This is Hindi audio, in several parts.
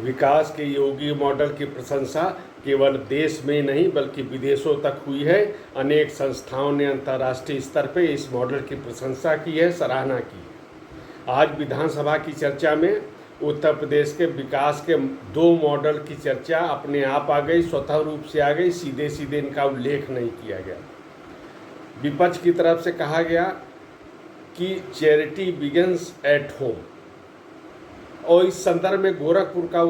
विकास के योगी मॉडल की प्रशंसा केवल देश में नहीं बल्कि विदेशों तक हुई है। अनेक संस्थाओं ने अंतर्राष्ट्रीय स्तर पर इस मॉडल की प्रशंसा की है, सराहना की है। आज विधानसभा की चर्चा में उत्तर प्रदेश के विकास के दो मॉडल की चर्चा अपने आप आ गई, स्वतः रूप से आ गई, सीधे सीधे इनका उल्लेख नहीं किया गया। विपक्ष की तरफ से कहा गया कि चैरिटी बिगिंस एट होम, और इस संदर्भ में गोरखपुर का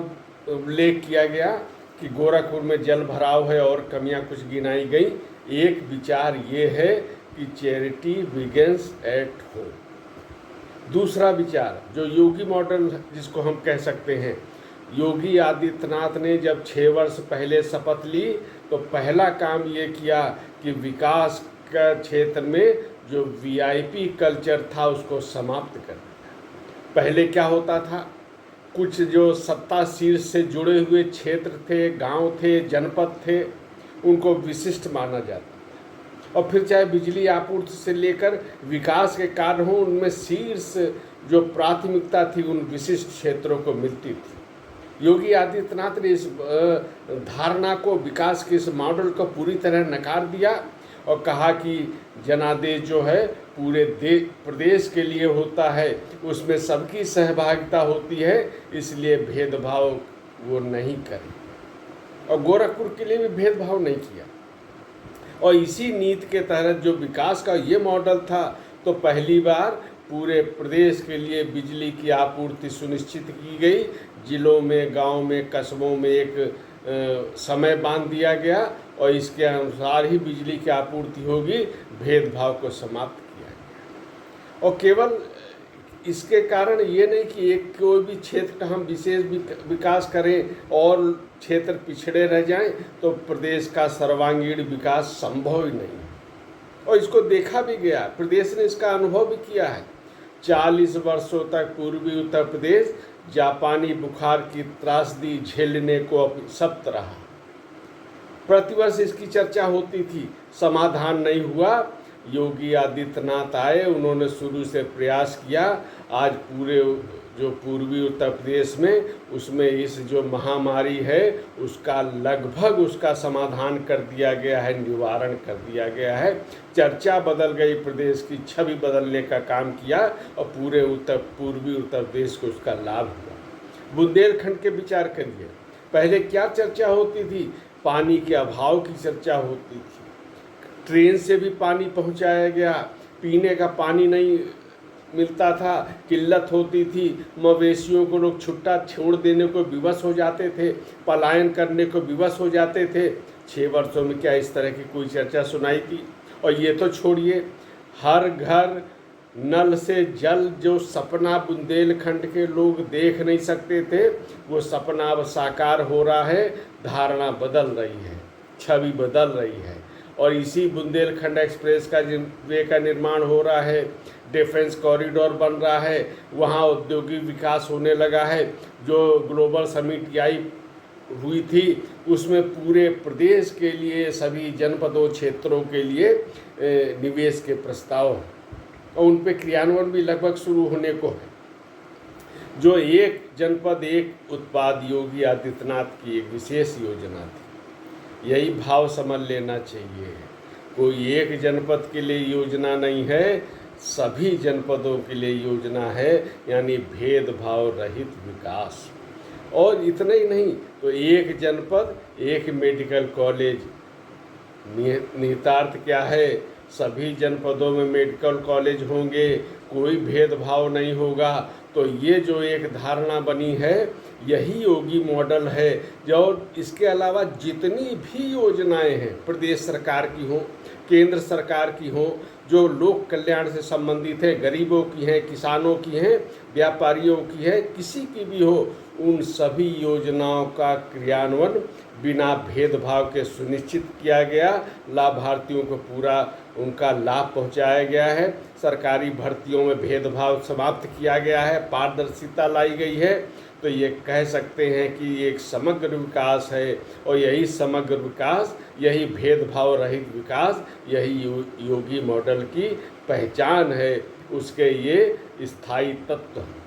उल्लेख किया गया कि गोरखपुर में जल भराव है और कमियां कुछ गिनाई गई। एक विचार ये है कि चैरिटी बिगिंस एट होम। दूसरा विचार जो योगी मॉडल जिसको हम कह सकते हैं, योगी आदित्यनाथ ने जब 6 वर्ष पहले शपथ ली तो पहला काम ये किया कि विकास का क्षेत्र में जो वीआईपी कल्चर था उसको समाप्त कर दिया। पहले क्या होता था, कुछ जो सत्ता शीर्ष से जुड़े हुए क्षेत्र थे, गांव थे, जनपद थे, उनको विशिष्ट माना जाता था, और फिर चाहे बिजली आपूर्ति से लेकर विकास के कार्य हों, उनमें शीर्ष जो प्राथमिकता थी उन विशिष्ट क्षेत्रों को मिलती थी। योगी आदित्यनाथ ने इस धारणा को, विकास के इस मॉडल को पूरी तरह नकार दिया और कहा कि जनादेश जो है पूरे प्रदेश के लिए होता है, उसमें सबकी सहभागिता होती है, इसलिए भेदभाव वो नहीं करे, और गोरखपुर के लिए भी भेदभाव नहीं किया। और इसी नीति के तहत जो विकास का ये मॉडल था, तो पहली बार पूरे प्रदेश के लिए बिजली की आपूर्ति सुनिश्चित की गई। जिलों में, गांव में, कस्बों में एक समय बांध दिया गया और इसके अनुसार ही बिजली की आपूर्ति होगी। भेदभाव को समाप्त किया गया, और केवल इसके कारण ये नहीं कि एक कोई भी क्षेत्र का हम विशेष विकास करें और क्षेत्र पिछड़े रह जाएं, तो प्रदेश का सर्वांगीण विकास संभव ही नहीं। और इसको देखा भी गया, प्रदेश ने इसका अनुभव भी किया है। 40 वर्षों तक पूर्वी उत्तर प्रदेश जापानी बुखार की त्रासदी झेलने को सख्त रहा। प्रतिवर्ष इसकी चर्चा होती थी, समाधान नहीं हुआ। योगी आदित्यनाथ आए, उन्होंने शुरू से प्रयास किया। आज पूरे जो पूर्वी उत्तर प्रदेश में, उसमें इस जो महामारी है उसका लगभग उसका समाधान कर दिया गया है, निवारण कर दिया गया है। चर्चा बदल गई, प्रदेश की छवि बदलने का काम किया और पूरे पूर्वी उत्तर प्रदेश को उसका लाभ हुआ। बुंदेलखंड के विचार करिए, पहले क्या चर्चा होती थी, पानी के अभाव की चर्चा होती थी। ट्रेन से भी पानी पहुंचाया गया, पीने का पानी नहीं मिलता था, किल्लत होती थी, मवेशियों को लोग छुट्टा छोड़ देने को विवश हो जाते थे, पलायन करने को विवश हो जाते थे। 6 वर्षों में क्या इस तरह की कोई चर्चा सुनाई थी? और ये तो छोड़िए, हर घर नल से जल जो सपना बुंदेलखंड के लोग देख नहीं सकते थे, वो सपना अब साकार हो रहा है। धारणा बदल रही है, छवि बदल रही है, और इसी बुंदेलखंड एक्सप्रेस का वे का निर्माण हो रहा है। डिफेंस कॉरिडोर बन रहा है, वहाँ औद्योगिक विकास होने लगा है। जो ग्लोबल समिट हुई थी उसमें पूरे प्रदेश के लिए, सभी जनपदों, क्षेत्रों के लिए निवेश के प्रस्ताव हैं, और उन पे क्रियान्वयन भी लगभग शुरू होने को है। जो एक जनपद एक उत्पाद योगी आदित्यनाथ की एक विशेष योजना थी। यही भाव समझ लेना चाहिए। कोई एक जनपद के लिए योजना नहीं है, सभी जनपदों के लिए योजना है, यानी भेदभाव रहित विकास। और इतना ही नहीं, तो एक जनपद एक मेडिकल कॉलेज। निहितार्थ क्या है, सभी जनपदों में मेडिकल कॉलेज होंगे, कोई भेदभाव नहीं होगा। तो ये जो एक धारणा बनी है, यही योगी मॉडल है। जो इसके अलावा जितनी भी योजनाएं हैं, प्रदेश सरकार की हों, केंद्र सरकार की हों, जो लोक कल्याण से संबंधित है, गरीबों की हैं, किसानों की हैं, व्यापारियों की है, किसी की भी हो, उन सभी योजनाओं का क्रियान्वयन बिना भेदभाव के सुनिश्चित किया गया। लाभार्थियों को पूरा उनका लाभ पहुंचाया गया है। सरकारी भर्तियों में भेदभाव समाप्त किया गया है, पारदर्शिता लाई गई है। तो ये कह सकते हैं कि ये एक समग्र विकास है, और यही समग्र विकास, यही भेदभाव रहित विकास, यही योगी मॉडल की पहचान है, उसके ये स्थायी तत्व हैं।